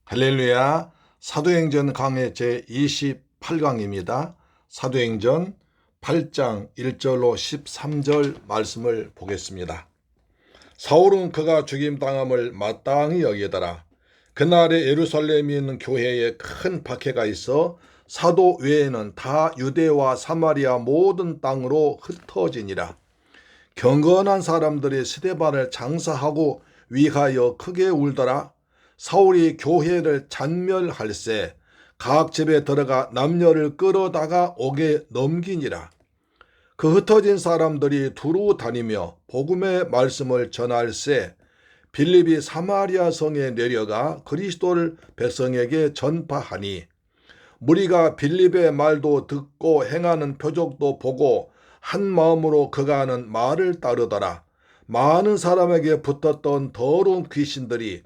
할렐루야. 사도행전 강해 제28강입니다. 사도행전 8장 1절로 13절 말씀을 보겠습니다. 사울은 그가 죽임당함을 마땅히 여기더라. 그날에 예루살렘에 있는 교회에 큰 박해가 있어 사도 외에는 다 유대와 사마리아 모든 땅으로 흩어지니라. 경건한 사람들이 스데반을 장사하고 위하여 크게 울더라. 사울이 교회를 잔멸할세 각 집에 들어가 남녀를 끌어다가 옥에 넘기니라. 그 흩어진 사람들이 두루 다니며 복음의 말씀을 전할세 빌립이 사마리아 성에 내려가 그리스도를 백성에게 전파하니 무리가 빌립의 말도 듣고 행하는 표적도 보고 한 마음으로 그가 하는 말을 따르더라. 많은 사람에게 붙었던 더러운 귀신들이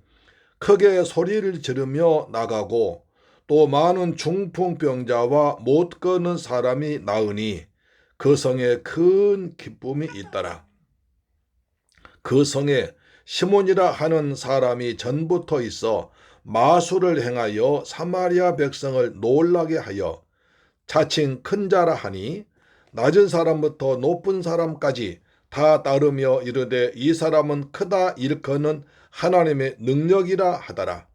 크게 소리를 지르며 나가고 또 많은 중풍병자와 못 걷는 사람이 나으니 그 성에 큰 기쁨이 있더라. 그 성에 시몬이라 하는 사람이 전부터 있어 마술을 행하여 사마리아 백성을 놀라게 하여 자칭 큰 자라 하니 낮은 사람부터 높은 사람까지 다 따르며 이르되 이 사람은 크다 일컫는 하나님의 능력이라 하더라.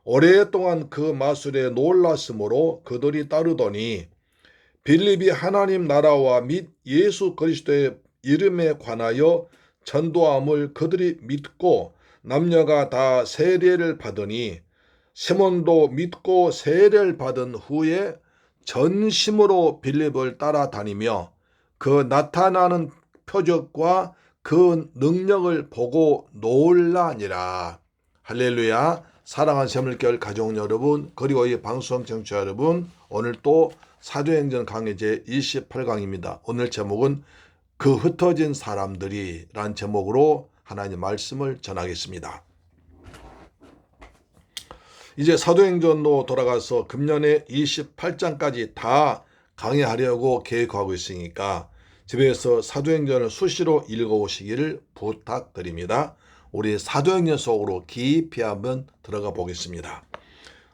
오랫동안 그 마술에 놀랐으므로 그들이 따르더니 빌립이 하나님 나라와 및 예수 그리스도의 이름에 관하여 전도함을 그들이 믿고 남녀가 다 세례를 받으니 시몬도 믿고 세례를 받은 후에 전심으로 빌립을 따라다니며 그 나타나는 표적과 그 능력을 보고 놀라니라. 할렐루야. 사랑하는 새물결 가족 여러분, 그리고 이 방송 청취자 여러분, 오늘 또 사도행전 강해 제28강입니다. 오늘 제목은 그 흩어진 사람들이 란 제목으로 하나님의 말씀을 전하겠습니다. 이제 사도행전로 돌아가서 금년에 28장까지 다 강의하려고 계획하고 있으니까 집에서 사도행전을 수시로 읽어오시기를 부탁드립니다. 우리 사도행전 속으로 깊이 한번 들어가 보겠습니다.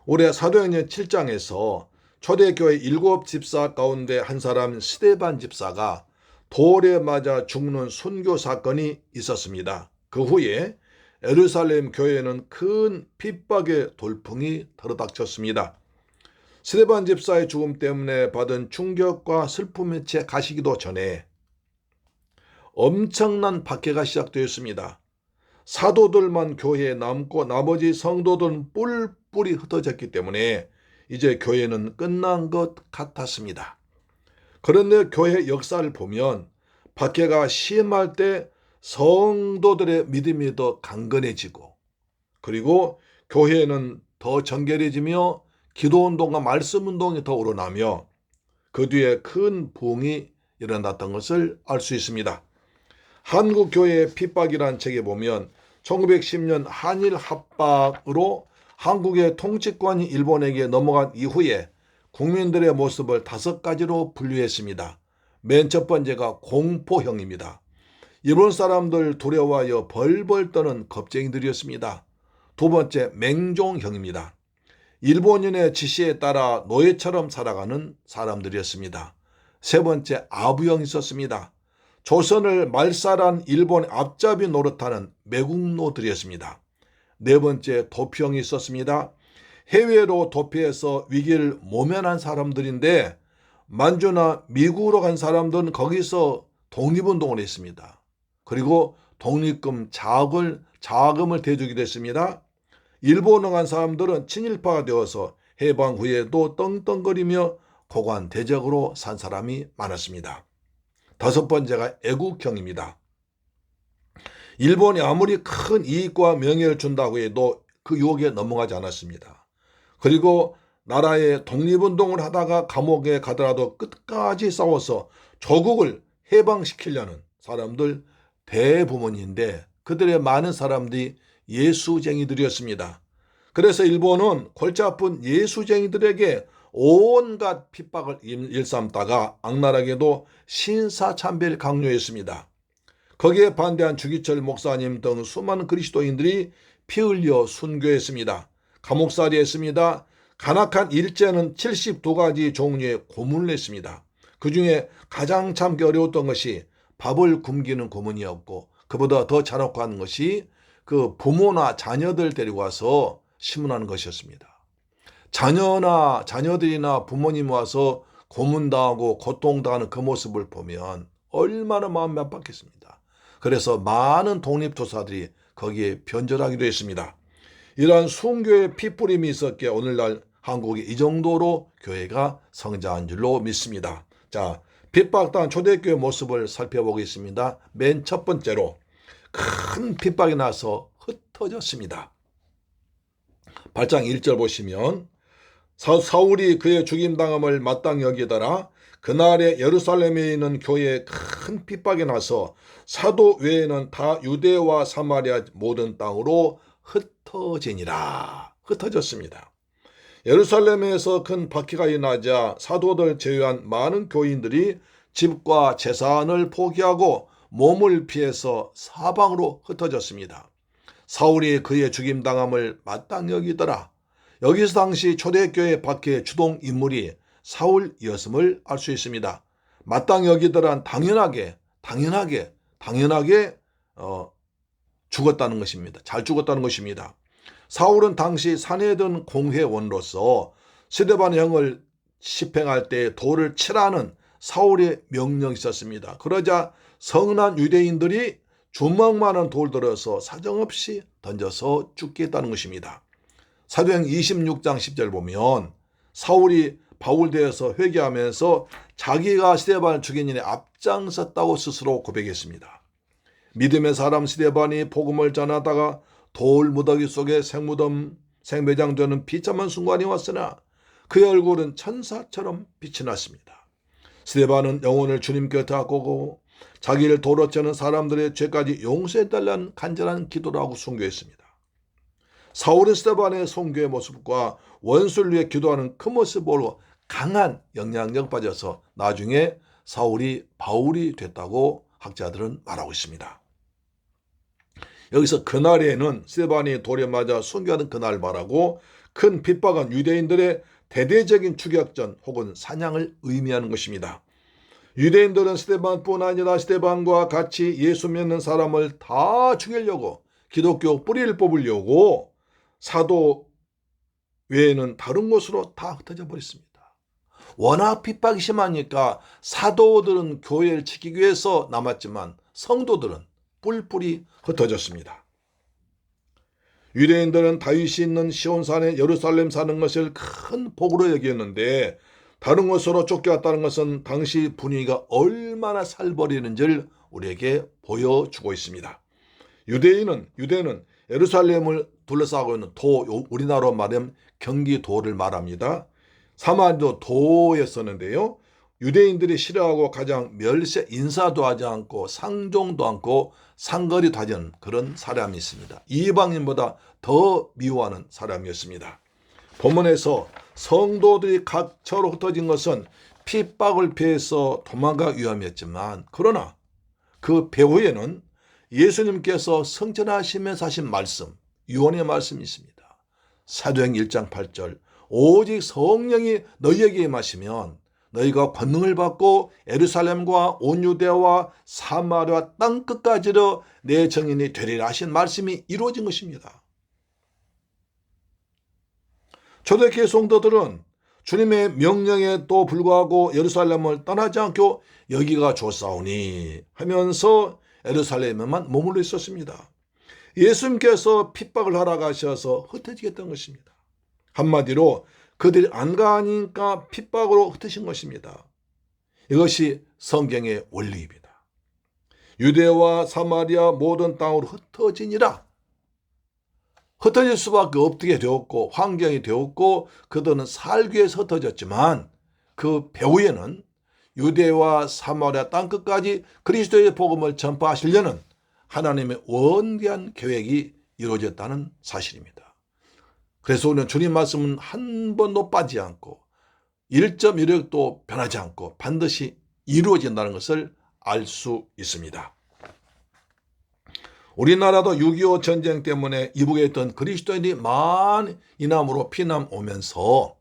올해 사도행전 7장에서 초대교회 7집사 가운데 한 사람 스데반 집사가 돌에 맞아 죽는 순교 사건이 있었습니다. 그 후에 예루살렘 교회에는 큰 핍박의 돌풍이 들어닥쳤습니다. 스데반 집사의 죽음 때문에 받은 충격과 슬픔에 채 가시기도 전에 엄청난 박해가 시작되었습니다. 사도들만 교회에 남고 나머지 성도들은 뿔뿔이 흩어졌기 때문에 이제 교회는 끝난 것 같았습니다. 그런데 교회 역사를 보면 박해가 심할 때 성도들의 믿음이 더 강건해지고 그리고 교회는 더 정결해지며 기도운동과 말씀운동이 더 우러나며 그 뒤에 큰 부흥이 일어났던 것을 알 수 있습니다. 한국교회의 핍박이라는 책에 보면 1910년 한일 합박으로 한국의 통치권이 일본에게 넘어간 이후에 국민들의 모습을 5가지로 분류했습니다. 맨 첫 번째가 공포형입니다. 일본 사람들 두려워하여 벌벌 떠는 겁쟁이들이었습니다. 두 번째 맹종형입니다. 일본인의 지시에 따라 노예처럼 살아가는 사람들이었습니다. 세 번째 아부형이 있었습니다. 조선을 말살한 일본 앞잡이 노릇하는 매국노들이었습니다. 네 번째 도피형이 있었습니다. 해외로 도피해서 위기를 모면한 사람들인데 만주나 미국으로 간 사람들은 거기서 독립운동을 했습니다. 그리고 독립금 자금을 대주기도 했습니다. 일본에 간 사람들은 친일파가 되어서 해방 후에도 떵떵거리며 고관대적으로 산 사람이 많았습니다. 다섯 번째가 애국형입니다. 일본이 아무리 큰 이익과 명예를 준다고 해도 그 유혹에 넘어가지 않았습니다. 그리고 나라의 독립운동을 하다가 감옥에 가더라도 끝까지 싸워서 조국을 해방시키려는 사람들 대부분인데 그들의 많은 사람들이 예수쟁이들이었습니다. 그래서 일본은 골치 아픈 예수쟁이들에게 온갖 핍박을 일삼다가 악랄하게도 신사참배를 강요했습니다. 거기에 반대한 주기철 목사님 등 수많은 그리스도인들이 피 흘려 순교했습니다. 감옥살이 했습니다. 간악한 일제는 72가지 종류의 고문을 했습니다. 그 중에 가장 참기 어려웠던 것이 밥을 굶기는 고문이었고, 그보다 더 잔혹한 것이 그 부모나 자녀들 데리고 와서 심문하는 것이었습니다. 자녀들이나 부모님 와서 고문당하고 고통당하는 그 모습을 보면 얼마나 마음이 아팠겠습니다. 그래서 많은 독립투사들이 거기에 변절하기도 했습니다. 이러한 순교의 피뿌림이 있었기에 오늘날 한국이 이 정도로 교회가 성장한 줄로 믿습니다. 자, 핍박당한 초대교회 모습을 살펴보겠습니다. 맨 첫 번째로 큰 핍박이 나서 흩어졌습니다. 8장 1절 보시면 사울이 그의 죽임당함을 마땅히 여기더라. 그날에 예루살렘에 있는 교회에 큰 핍박이 나서 사도 외에는 다 유대와 사마리아 모든 땅으로 흩어졌습니다. 예루살렘에서 큰 박해가 일어나자 사도들 제외한 많은 교인들이 집과 재산을 포기하고 몸을 피해서 사방으로 흩어졌습니다. 사울이 그의 죽임당함을 마땅히 여기더라. 여기서 당시 초대교회 박해의 주동 인물이 사울이었음을 알 수 있습니다. 마땅히 여기더란 당연하게 죽었다는 것입니다. 잘 죽었다는 것입니다. 사울은 당시 산헤드린 공회원으로서 스데반의 형을 집행할 때 돌을 치라는 사울의 명령이 있었습니다. 그러자 성난 유대인들이 주먹만한 돌 들어서 사정없이 던져서 죽게 했다는 것입니다. 사도행 26장 10절 보면 사울이 바울대에서 회개하면서 자기가 스데반을 죽인 일에 앞장섰다고 스스로 고백했습니다. 믿음의 사람 스데반이 복음을 전하다가 돌 무더기 속에 생매장되는 비참한 순간이 왔으나 그의 얼굴은 천사처럼 빛이 났습니다. 스데반은 영혼을 주님 곁에 갖고 자기를 도로 째는 사람들의 죄까지 용서해달라는 간절한 기도를 하고 순교했습니다. 사울은 스데반의 순교의 모습과 원수를 위해 기도하는 그 모습으로 강한 영향력 빠져서 나중에 사울이 바울이 됐다고 학자들은 말하고 있습니다. 여기서 그날에는 스데반이 돌에 맞아 순교하는 그날 말하고 큰 핍박은 유대인들의 대대적인 추격전 혹은 사냥을 의미하는 것입니다. 유대인들은 스데반뿐 아니라 스데반과 같이 예수 믿는 사람을 다 죽이려고 기독교 뿌리를 뽑으려고 사도 외에는 다른 곳으로 다 흩어져 버렸습니다. 워낙 핍박이 심하니까 사도들은 교회를 지키기 위해서 남았지만 성도들은 뿔뿔이 흩어졌습니다. 유대인들은 다윗이 있는 시온산에 예루살렘 사는 것을 큰 복으로 여겼는데 다른 곳으로 쫓겨갔다는 것은 당시 분위기가 얼마나 살벌했는지를 우리에게 보여주고 있습니다. 유대는 예루살렘을 둘러싸고 있는 도, 우리나라로 말하면 경기도를 말합니다. 사마리아도 도였었는데요. 유대인들이 싫어하고 가장 인사도 하지 않고 상종도 않고 상거리도 하지 않은 그런 사람이 있습니다. 이방인보다 더 미워하는 사람이었습니다. 본문에서 성도들이 각처로 흩어진 것은 핍박을 피해서 도망가 위함이었지만 그러나 그 배후에는 예수님께서 성전하시면서 하신 말씀, 유언의 말씀이 있습니다. 사도행 1장 8절 오직 성령이 너희에게 임하시면 너희가 권능을 받고 예루살렘과 온 유대와 사마리아 땅끝까지로 내 증인이 되리라 하신 말씀이 이루어진 것입니다. 초대교회 성도들은 주님의 명령에도 불구하고 예루살렘을 떠나지 않고 여기가 좋사오니 하면서 예루살렘에만 머물러 있었습니다. 예수님께서 핍박을 허락하셔서 흩어지겠다는 것입니다. 한마디로 그들이 안 가니까 핍박으로 흩으신 것입니다. 이것이 성경의 원리입니다. 유대와 사마리아 모든 땅으로 흩어지니라. 흩어질 수밖에 없게 되었고 환경이 되었고 그들은 살기 위해서 흩어졌지만 그 배후에는 유대와 사마리아 땅끝까지 그리스도의 복음을 전파하시려는 하나님의 원대한 계획이 이루어졌다는 사실입니다. 그래서 우리는 주님 말씀은 한 번도 빠지지 않고 1.1획도 변하지 않고 반드시 이루어진다는 것을 알 수 있습니다. 우리나라도 6.25 전쟁 때문에 이북에 있던 그리스도인이 많이 이남으로 피난 오면서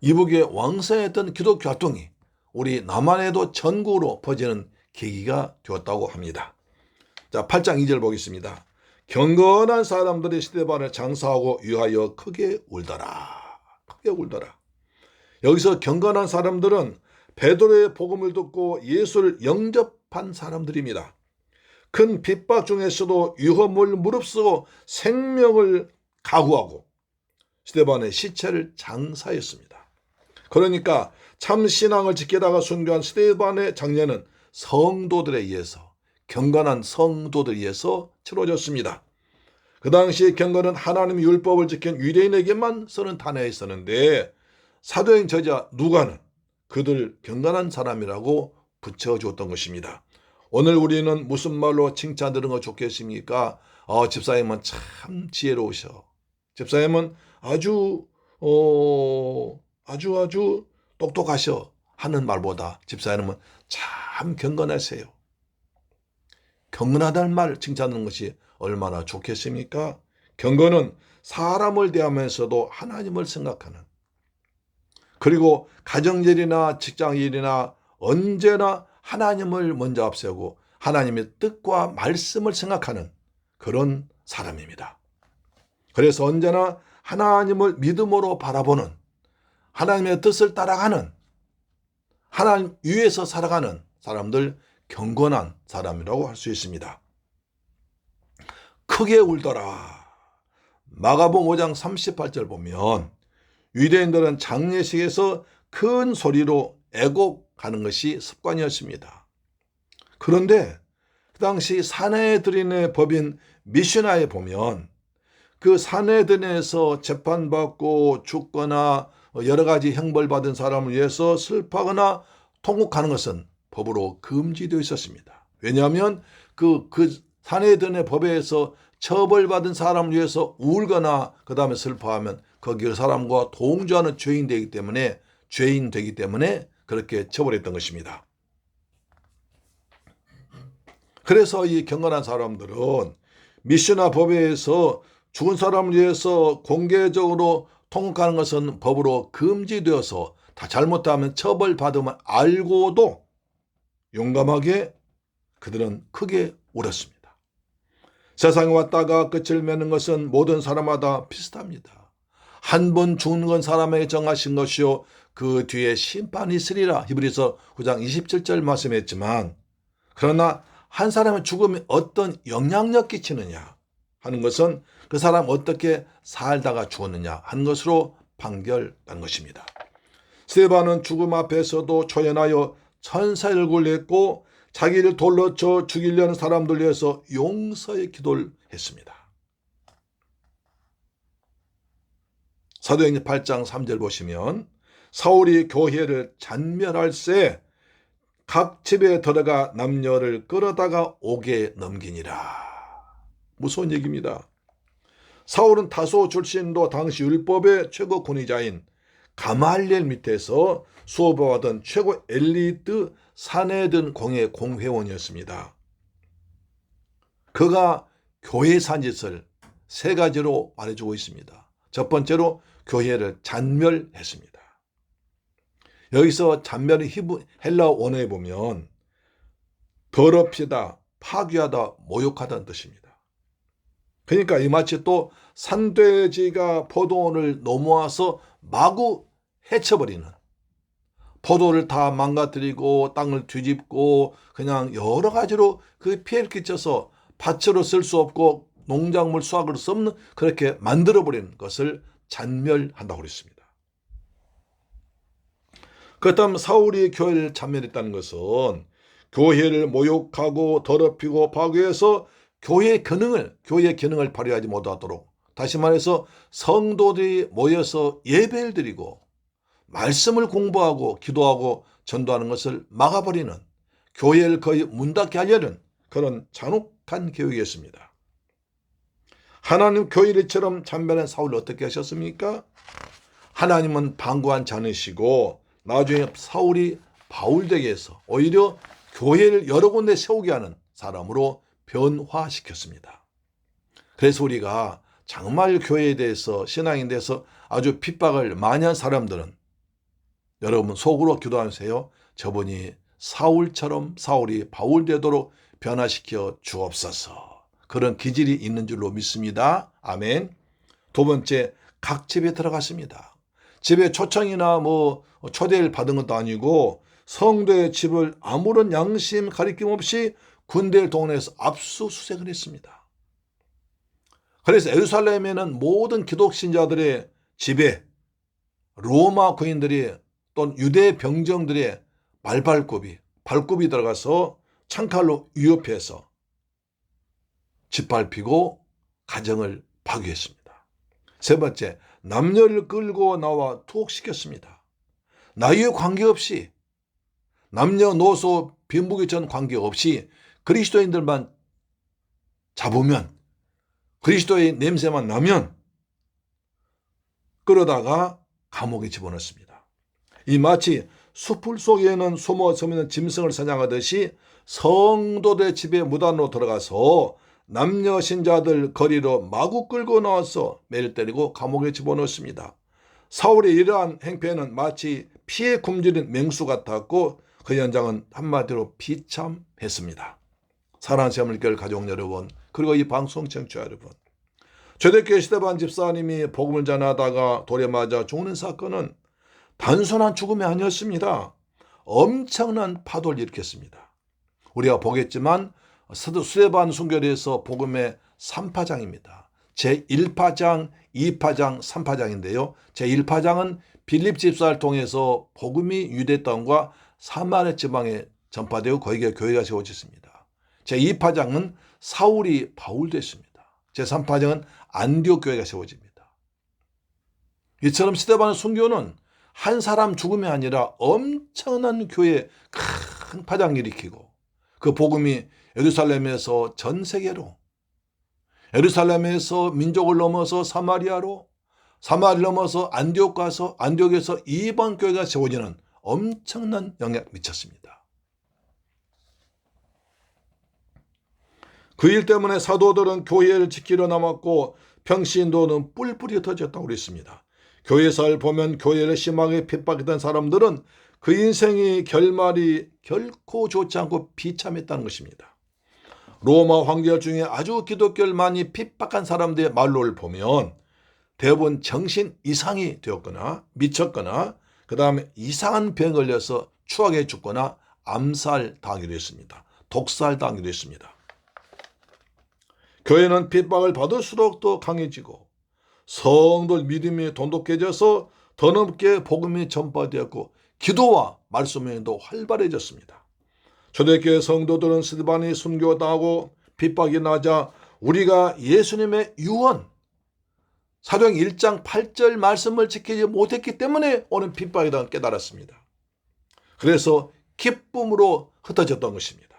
이북에 왕성했던 기독교 활동이 우리 남한에도 전국으로 퍼지는 계기가 되었다고 합니다. 자, 8장 2절 보겠습니다. 경건한 사람들이 스데반을 장사하고 위하여 크게 울더라. 크게 울더라. 여기서 경건한 사람들은 베드로의 복음을 듣고 예수를 영접한 사람들입니다. 큰 핍박 중에서도 위험을 무릅쓰고 생명을 각오하고 스데반의 시체를 장사했습니다. 그러니까 참 신앙을 지키다가 순교한 스데반의 장례는 성도들에 의해서, 경건한 성도들에 의해서 치러졌습니다. 그 당시 경건은 하나님의 율법을 지킨 유대인에게만 쓰는 단어였었는데 사도행 저자 누가는 그들 경건한 사람이라고 붙여주었던 것입니다. 오늘 우리는 무슨 말로 칭찬 들은 거 좋겠습니까? 집사님은 참 지혜로우셔. 집사님은 아주 똑똑하셔 하는 말보다 집사님은 참 경건하세요. 경건하다는 말을 칭찬하는 것이 얼마나 좋겠습니까? 경건은 사람을 대하면서도 하나님을 생각하는, 그리고 가정일이나 직장일이나 언제나 하나님을 먼저 앞세우고 하나님의 뜻과 말씀을 생각하는 그런 사람입니다. 그래서 언제나 하나님을 믿음으로 바라보는, 하나님의 뜻을 따라가는, 하나님 위에서 살아가는 사람들, 경건한 사람이라고 할 수 있습니다. 크게 울더라. 마가복음 5장 38절 보면 유대인들은 장례식에서 큰 소리로 애곡하는 것이 습관이었습니다. 그런데 그 당시 사내들인의 법인 미시나에 보면 그 사내들인에서 재판받고 죽거나 여러 가지 형벌받은 사람을 위해서 슬퍼하거나 통곡하는 것은 법으로 금지되어 있었습니다. 왜냐하면 그 사내들인의 법에서 처벌받은 사람을 위해서 울거나 그 다음에 슬퍼하면 거기 사람과 동조하는 죄인 되기 때문에 그렇게 처벌했던 것입니다. 그래서 이 경건한 사람들은 미시나 법에서 죽은 사람을 위해서 공개적으로 통곡하는 것은 법으로 금지되어서 다 잘못하면 처벌받으면 알고도 용감하게 그들은 크게 울었습니다. 세상에 왔다가 끝을 맺는 것은 모든 사람마다 비슷합니다. 한 번 죽는 건 사람에게 정하신 것이요 그 뒤에 심판이 있으리라 히브리서 9장 27절 말씀했지만, 그러나 한 사람의 죽음이 어떤 영향력 끼치느냐 하는 것은 그 사람 어떻게 살다가 죽었느냐 하는 것으로 판결한 것입니다. 스데반은 죽음 앞에서도 초연하여 천사의 얼굴을 했고 자기를 돌로 쳐 죽이려는 사람들 위해서 용서의 기도를 했습니다. 사도행전 8장 3절 보시면 사울이 교회를 잔멸할새 각 집에 들어가 남녀를 끌어다가 옥에 넘기니라. 무서운 얘기입니다. 사울은 다소 출신도 당시 율법의 최고 권위자인 가말리엘 밑에서 수업을 받은 최고 엘리트 사내든 공회원이었습니다. 그가 교회 산짓을 세 가지로 말해주고 있습니다. 첫 번째로 교회를 잔멸했습니다. 여기서 잔멸의 헬라어 원어에 보면 더럽히다, 파괴하다, 모욕하다는 뜻입니다. 그러니까 이 마치 또 산돼지가 포도원을 넘어와서 마구 해쳐버리는, 포도를 다 망가뜨리고 땅을 뒤집고 그냥 여러 가지로 그 피해를 끼쳐서 밭으로 쓸 수 없고 농작물 수확을 수 없는 그렇게 만들어버리는 것을 잔멸한다고 그랬습니다. 그렇다면 사울이 교회를 잔멸했다는 것은 교회를 모욕하고 더럽히고 파괴해서 교회의 기능을 발휘하지 못하도록, 다시 말해서 성도들이 모여서 예배를 드리고 말씀을 공부하고 기도하고 전도하는 것을 막아버리는, 교회를 거의 문 닫게 하려는 그런 잔혹한 계획이었습니다. 하나님 교회를 이처럼 잔멸한 사울을 어떻게 하셨습니까? 하나님은 방구한 자느시고 나중에 사울이 바울에게서 오히려 교회를 여러 군데 세우게 하는 사람으로 변화시켰습니다. 그래서 우리가 정말 교회에 대해서, 신앙에 대해서 아주 핍박을 많이 한 사람들은 여러분 속으로 기도하세요. 저분이 사울이 바울 되도록 변화시켜 주옵소서. 그런 기질이 있는 줄로 믿습니다. 아멘. 두 번째, 각 집에 들어갔습니다. 집에 초청이나 초대를 받은 것도 아니고 성도의 집을 아무런 양심 가리킴 없이 군대를 동원해서 압수수색을 했습니다. 그래서 예루살렘에는 모든 기독 신자들의 집에 로마 군인들이 또는 유대 병정들의 발굽이 들어가서 창칼로 위협해서 짓밟히고 가정을 파괴했습니다. 세 번째, 남녀를 끌고 나와 투옥시켰습니다. 나이에 관계없이, 남녀노소 빈부귀천 관계없이 그리스도인들만 잡으면, 그리스도의 냄새만 나면 끌어다가 감옥에 집어넣습니다. 이 마치 숲풀 속에는 숨어 있는 짐승을 사냥하듯이 성도들 집에 무단으로 들어가서 남녀 신자들 거리로 마구 끌고 나와서 매를 때리고 감옥에 집어넣습니다. 사울의 이러한 행패는 마치 피에 굶주린 맹수 같았고 그 현장은 한마디로 비참했습니다. 사랑하는 새물교회 가족 여러분, 그리고 이 방송 청취자 여러분, 초대교회 스데반 집사님이 복음을 전하다가 돌에 맞아 죽는 사건은 단순한 죽음이 아니었습니다. 엄청난 파도를 일으켰습니다. 우리가 보겠지만 스데반 순교에서 복음의 3파장입니다. 제1파장, 2파장, 3파장인데요. 제1파장은 빌립 집사를 통해서 복음이 유대 땅과 사마리아 지방에 전파되어 거기에 교회가 세워졌습니다. 제2파장은 사울이 바울 됐습니다. 제3파장은 안디옥 교회가 세워집니다. 이처럼 스데반의 순교는 한 사람 죽음이 아니라 엄청난 교회에 큰 파장을 일으키고 그 복음이 예루살렘에서 전 세계로, 예루살렘에서 민족을 넘어서 사마리아로, 사마리아를 넘어서 안디옥 가서 안디옥에서 이방 교회가 세워지는 엄청난 영향을 미쳤습니다. 그 일 때문에 사도들은 교회를 지키려 남았고 평신도는 뿔뿔이 흩어졌다고 그랬습니다. 교회사를 보면 교회를 심하게 핍박했던 사람들은 그 인생의 결말이 결코 좋지 않고 비참했다는 것입니다. 로마 황제들 중에 아주 기독교를 많이 핍박한 사람들의 말로를 보면 대부분 정신 이상이 되었거나 미쳤거나 그 다음에 이상한 병에 걸려서 추하게 죽거나 암살당하기도 했습니다. 독살당하기도 했습니다. 교회는 핍박을 받을수록 더 강해지고 성도의 믿음이 돈독해져서 더 넘게 복음이 전파되었고 기도와 말씀에도 활발해졌습니다. 초대교회 성도들은 스데반이 순교당하고 핍박이 나자 우리가 예수님의 유언 사도행 1장 8절 말씀을 지키지 못했기 때문에 오는 핍박이라는 깨달았습니다. 그래서 기쁨으로 흩어졌던 것입니다.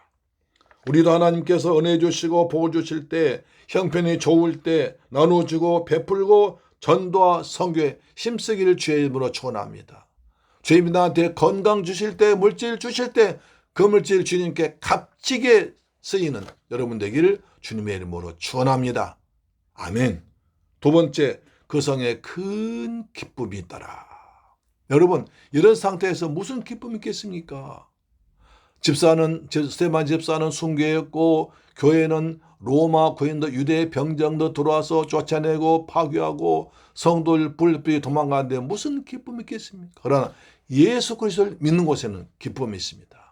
우리도 하나님께서 은혜 주시고 복을 주실 때 형편이 좋을 때 나눠주고 베풀고 전도와 선교에 힘쓰기를 주의 이름으로 축원합니다. 주님이 나한테 건강 주실 때 물질 주실 때 그 물질 주님께 값지게 쓰이는 여러분 되기를 주님의 이름으로 축원합니다. 아멘. 두 번째, 그 성에 큰 기쁨이 있더라. 여러분, 이런 상태에서 무슨 기쁨이 있겠습니까? 스데반 집사는 순교했고 교회는 로마 군인도 유대 병정도 들어와서 쫓아내고 파괴하고 성도를 불빛이 도망가는데 무슨 기쁨이 있겠습니까? 그러나 예수 그리스도를 믿는 곳에는 기쁨이 있습니다.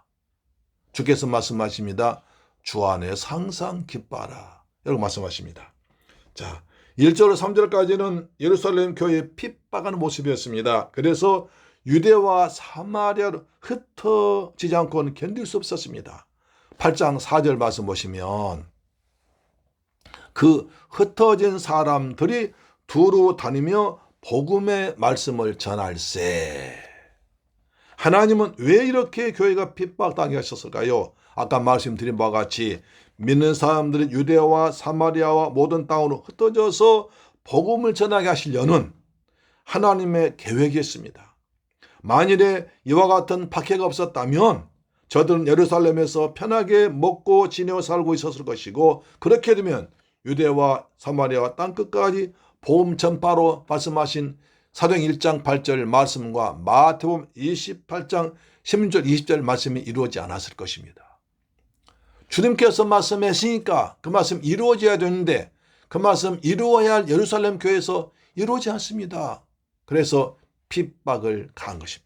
주께서 말씀하십니다. 주 안에서 항상 기뻐하라. 이렇게 말씀하십니다. 자, 1절로 3절까지는 예루살렘 교회의 핍박하는 모습이었습니다. 그래서 유대와 사마리아로 흩어지지 않고는 견딜 수 없었습니다. 8장 4절 말씀 보시면 그 흩어진 사람들이 두루 다니며 복음의 말씀을 전할세. 하나님은 왜 이렇게 교회가 핍박당하게 하셨을까요? 아까 말씀드린 바와 같이 믿는 사람들이 유대와 사마리아와 모든 땅으로 흩어져서 복음을 전하게 하시려는 하나님의 계획이었습니다. 만일에 이와 같은 박해가 없었다면 저들은 예루살렘에서 편하게 먹고 지내어 살고 있었을 것이고, 그렇게 되면 유대와 사마리아와 땅끝까지 복음 전파로 말씀하신 사도행 1장 8절 말씀과 마태복음 28장 16절 20절 말씀이 이루어지지 않았을 것입니다. 주님께서 말씀하시니까 그 말씀 이루어져야 되는데 그 말씀 이루어야 할 예루살렘 교회에서 이루어지지 않습니다. 그래서 핍박을 가한 것입니다.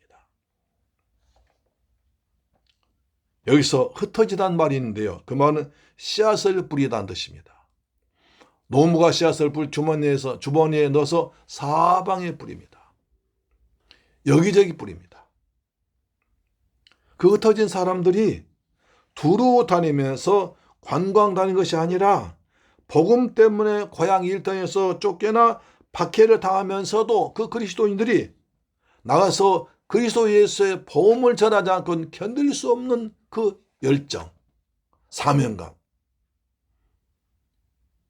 여기서 흩어지다는 말이 있는데요. 그 말은 씨앗을 뿌리다는 뜻입니다. 노무가 씨앗을 주머니에 넣어서 사방에 뿌립니다. 여기저기 뿌립니다. 그 흩어진 사람들이 두루 다니면서 관광 다닌 것이 아니라 복음 때문에 고향 일터에서 쫓겨나 박해를 당하면서도 그 그리스도인들이 나가서 그리스도 예수의 복음을 전하지 않고는 견딜 수 없는 그 열정, 사명감,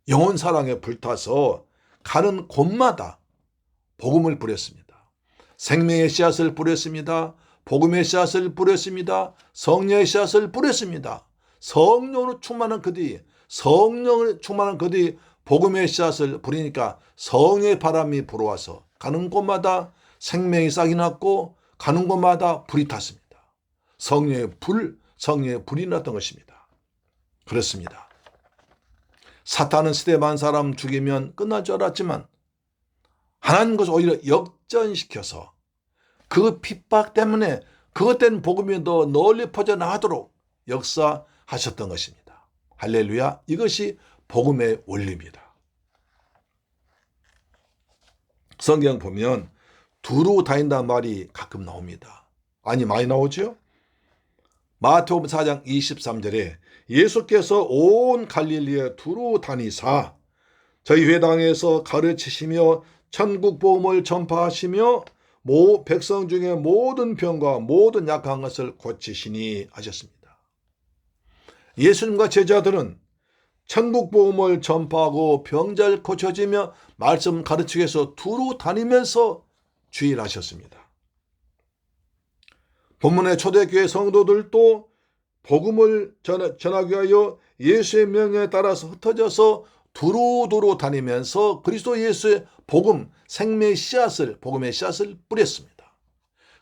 영혼 사랑에 불타서 가는 곳마다 복음을 뿌렸습니다. 생명의 씨앗을 뿌렸습니다. 복음의 씨앗을 뿌렸습니다. 성령의 씨앗을 뿌렸습니다. 성령으로 충만한 그들이 복음의 씨앗을 뿌리니까 성령의 바람이 불어와서 가는 곳마다 생명이 싹이 났고 가는 곳마다 불이 탔습니다. 성령의 불이 났던 것입니다. 그렇습니다. 사탄은 스데반 사람 죽이면 끝날 줄 알았지만 하나님 것을 오히려 역전시켜서 그 핍박 때문에 그것 때문에 복음이 더 널리 퍼져나가도록 역사하셨던 것입니다. 할렐루야. 이것이 복음의 원리입니다. 성경 보면 두루 다닌다는 말이 가끔 나옵니다. 아니 많이 나오죠? 마태복음 4장 23절에 예수께서 온 갈릴리에 두루 다니사 저희 회당에서 가르치시며 천국 복음을 전파하시며 백성 중에 모든 병과 모든 약한 것을 고치시니 하셨습니다. 예수님과 제자들은 천국 복음을 전파하고 병자를 고쳐지며 말씀 가르치기 위해서 두루 다니면서 주의를 하셨습니다. 본문의 초대교회 성도들도 복음을 전하기 위하여 예수의 명령에 따라서 흩어져서 두루두루 다니면서 그리스도 예수의 복음, 생명의 씨앗을, 복음의 씨앗을 뿌렸습니다.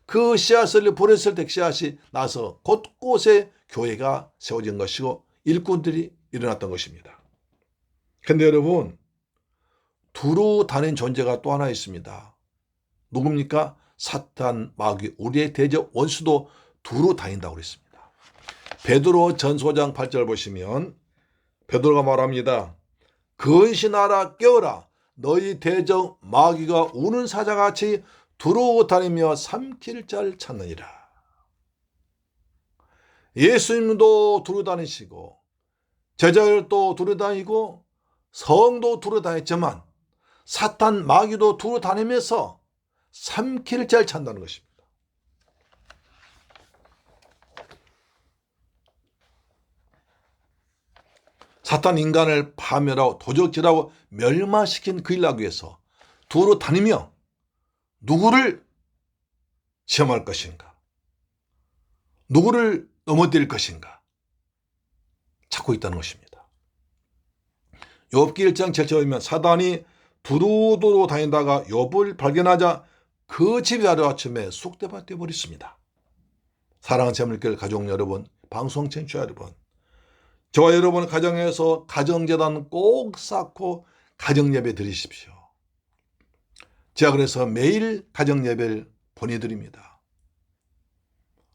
그 씨앗을 뿌렸을 때 씨앗이 나서 곳곳에 교회가 세워진 것이고 일꾼들이 일어났던 것입니다. 그런데 여러분, 두루 다닌 존재가 또 하나 있습니다. 누굽니까? 사탄, 마귀, 우리의 대적 원수도 두루 다닌다고 그랬습니다. 베드로 전서장 8절 보시면 베드로가 말합니다. 근신하라 깨어라 너희 대적 마귀가 우는 사자같이 두루 다니며 삼킬 자를 찾느니라. 예수님도 두루 다니시고 제자들도 두루 다니고 성도 두루 다녔지만 사탄 마귀도 두루 다니면서 삼킬 자를 찾는다는 것입니다. 사탄 인간을 파멸하고 도적질하고 멸망시킨 그 일을 하기 위해서 두루 다니며 누구를 시험할 것인가, 누구를 넘어뜨릴 것인가 찾고 있다는 것입니다. 욥기 1장 7절에 보면 사단이 두루두루 다니다가 욥을 발견하자 그 집이 하루아침에 쑥대밭 되어버렸습니다. 사랑하는 재물교회 가족 여러분, 방송 청취자 여러분, 저와 여러분 가정에서 가정재단 꼭 쌓고 가정예배 드리십시오. 제가 그래서 매일 가정예배를 보내드립니다.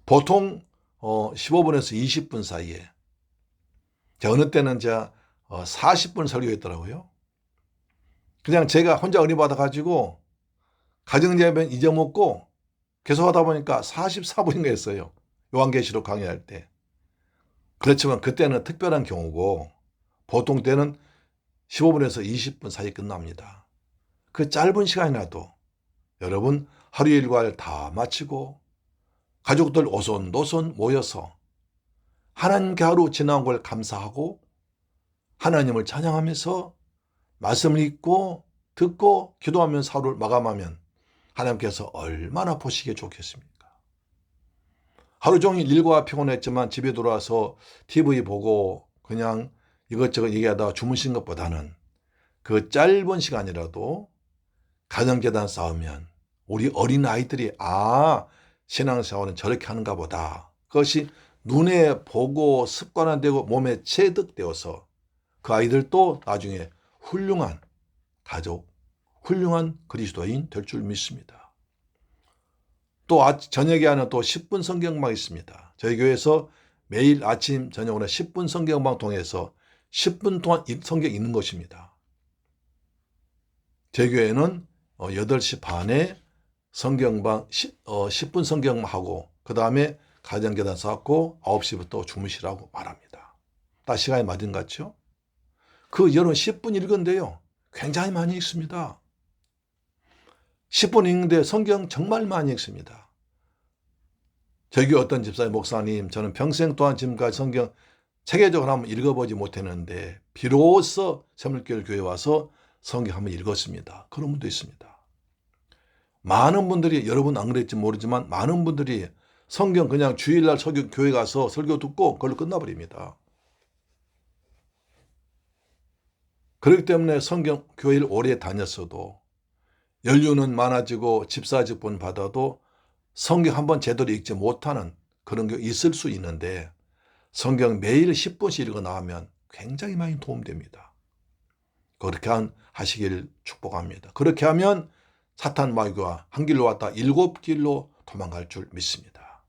보통 15분에서 20분 사이에, 제가 어느 때는 제가 40분 설교했더라고요. 그냥 제가 혼자 은혜 받아가지고 가정예배는 잊어먹고 계속 하다 보니까 44분인가 했어요. 요한계시록 강의할 때. 그렇지만 그때는 특별한 경우고 보통 때는 15분에서 20분 사이 끝납니다. 그 짧은 시간이라도 여러분 하루 일과를 다 마치고 가족들 오손도손 모여서 하나님께 하루 지나온 걸 감사하고 하나님을 찬양하면서 말씀을 읽고 듣고 기도하면서 하루를 마감하면 하나님께서 얼마나 보시기에 좋겠습니까? 하루 종일 일과 피곤했지만 집에 들어와서 TV 보고 그냥 이것저것 얘기하다가 주무신 것보다는 그 짧은 시간이라도 가정재단 쌓으면 우리 어린아이들이 신앙생활은 저렇게 하는가 보다. 그것이 눈에 보고 습관화되고 몸에 체득되어서 그 아이들도 나중에 훌륭한 가족, 훌륭한 그리스도인 될 줄 믿습니다. 또 저녁에 하는 또 10분 성경방 있습니다. 저희 교회에서 매일 아침 저녁으로 10분 성경방 통해서 10분 동안 성경 읽는 것입니다. 제 교회는 8시 반에 성경방 10분 성경방 하고 그 다음에 가정계단 쌓고 9시부터 주무시라고 말합니다. 딱 시간이 맞은 것 같죠? 그 여러분 10분 읽은데요. 굉장히 많이 읽습니다. 10분 읽는데 성경 정말 많이 읽습니다. 저희 교회 어떤 집사의 목사님, 저는 평생 동안 지금까지 성경 체계적으로 한번 읽어보지 못했는데 비로소 새물교회 교회에 와서 성경 한번 읽었습니다. 그런 분도 있습니다. 많은 분들이, 여러분 안 그랬지 모르지만 많은 분들이 성경 그냥 주일날 교회 가서 설교 듣고 그걸로 끝나버립니다. 그렇기 때문에 성경 교회를 오래 다녔어도 연륜은 많아지고 집사직분 받아도 성경 한번 제대로 읽지 못하는 그런 게 있을 수 있는데 성경 매일 10분씩 읽어 나가면 굉장히 많이 도움됩니다. 그렇게 하시길 축복합니다. 그렇게 하면 사탄 마귀가 한 길로 왔다 7길로 도망갈 줄 믿습니다.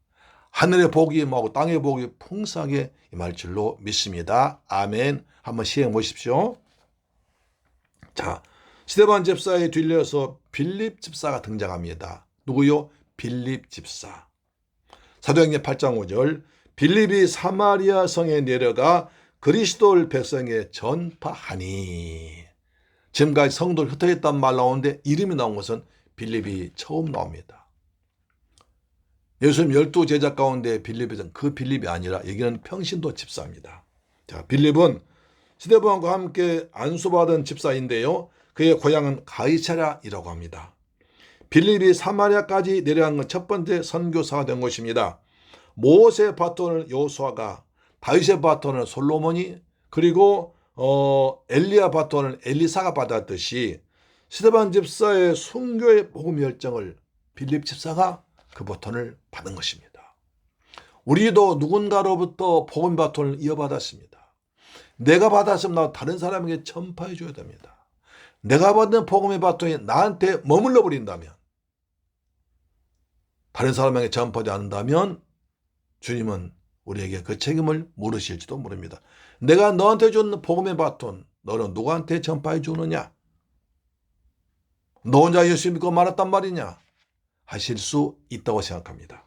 하늘의 복이 임하고 땅의 복이 풍성하게 임할 줄로 믿습니다. 아멘. 한번 시행해 보십시오. 자, 스데반 집사에 뒤이어서 빌립 집사가 등장합니다. 누구요? 빌립 집사. 사도행전 8장 5절 빌립이 사마리아 성에 내려가 그리스도를 백성에 전파하니. 지금까지 성도를 흩어졌단 말 나오는데 이름이 나온 것은 빌립이 처음 나옵니다. 예수님 12제자 가운데 빌립은 그 빌립이 아니라 여기는 평신도 집사입니다. 자, 빌립은 스데반과 함께 안수받은 집사인데요. 그의 고향은 가이사랴이라고 합니다. 빌립이 사마리아까지 내려간 건 첫 번째 선교사가 된 것입니다. 모세 바톤을 여호수아가, 다윗의 바톤을 솔로몬이, 그리고 엘리야 바톤을 엘리사가 받았듯이 스데반 집사의 순교의 복음 열정을 빌립 집사가 그 바톤을 받은 것입니다. 우리도 누군가로부터 복음 바톤을 이어받았습니다. 내가 받았으면 나 다른 사람에게 전파해 줘야 됩니다. 내가 받은 복음의 바톤이 나한테 머물러 버린다면, 다른 사람에게 전파하지 않는다면 주님은 우리에게 그 책임을 물으실지도 모릅니다. 내가 너한테 준 복음의 바톤, 너는 누구한테 전파해 주느냐? 너 혼자 예수 믿고 말았단 말이냐? 하실 수 있다고 생각합니다.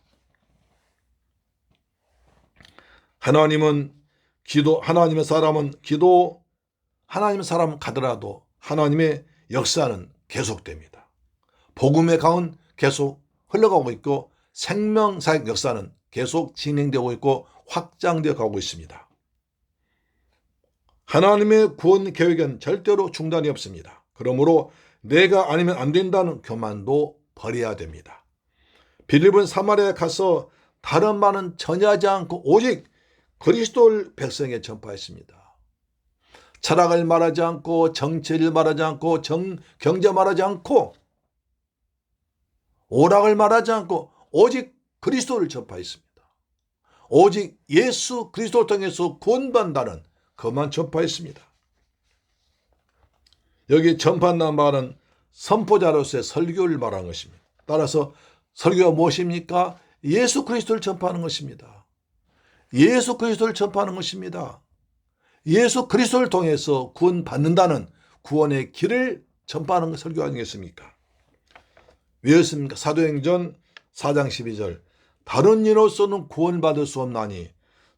하나님의 사람은 가더라도 하나님의 역사는 계속됩니다. 복음의 강은 계속 흘러가고 있고 생명사역 역사는 계속 진행되고 있고 확장되어 가고 있습니다. 하나님의 구원 계획은 절대로 중단이 없습니다. 그러므로 내가 아니면 안 된다는 교만도 버려야 됩니다. 빌립은 사마리아에 가서 다른 말은 전혀 하지 않고 오직 그리스도를 백성에 전파했습니다. 철학을 말하지 않고 정치를 말하지 않고 경제 말하지 않고 오락을 말하지 않고 오직 그리스도를 전파했습니다. 오직 예수 그리스도를 통해서 구원받는다는 그것만 전파했습니다. 여기 전파한다는 말은 선포자로서의 설교를 말하는 것입니다. 따라서 설교가 무엇입니까? 예수 그리스도를 전파하는 것입니다. 예수 그리스도를 전파하는 것입니다. 예수 그리스도를 통해서 구원받는다는 구원의 길을 전파하는 것 설교 아니겠습니까? 왜였습니까? 사도행전 4장 12절 다른 이로서는 구원받을 수 없나니